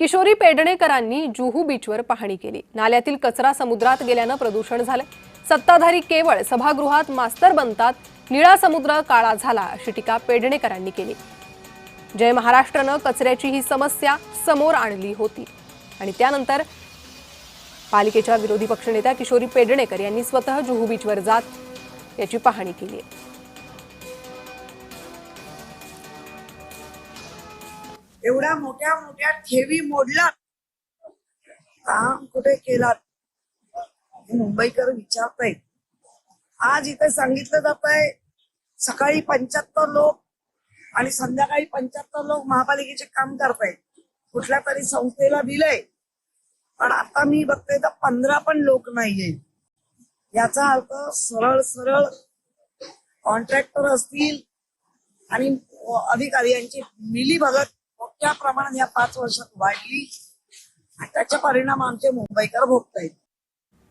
किशोरी पेडणेकरांनी जुहू बीचवर पाहणी केली। नाल्यातील कचरा समुद्रात गेल्यानं प्रदूषण झाले। सत्ताधारी केवळ सभागृहात मास्तर बनतात, निळा समुद्र काळा झाला अशी टीका पेडणेकरांनी केली। जय महाराष्ट्रनं कचऱ्याची ही समस्या समोर आणली होती आणि त्यानंतर पालिकेच्या विरोधी पक्षनेत्या किशोरी पेडणेकर यांनी स्वतः जुहू बीचवर जात याची पाहणी केली। एवढ्या मोठ्या मोठ्या ठेवी मोडलात, काम कुठे केलात मुंबईकर विचारतायत। आज इथे सांगितलं जात आहे सकाळी 75 लोक आणि संध्याकाळी 75 लोक महापालिकेचे काम करतायत, कुठल्या तरी संस्थेला दिलंय, पण आता मी बघतोय तर 15 पण लोक नाहीये। याचा अर्थ सरळ सरळ कॉन्ट्रॅक्टर असतील आणि अधिकारी यांची मिलीभगत मोठ्या प्रमाणात या 5 वर्षात वाढली आणि त्याचे परिणाम आमचे मुंबईकर भोगतायत।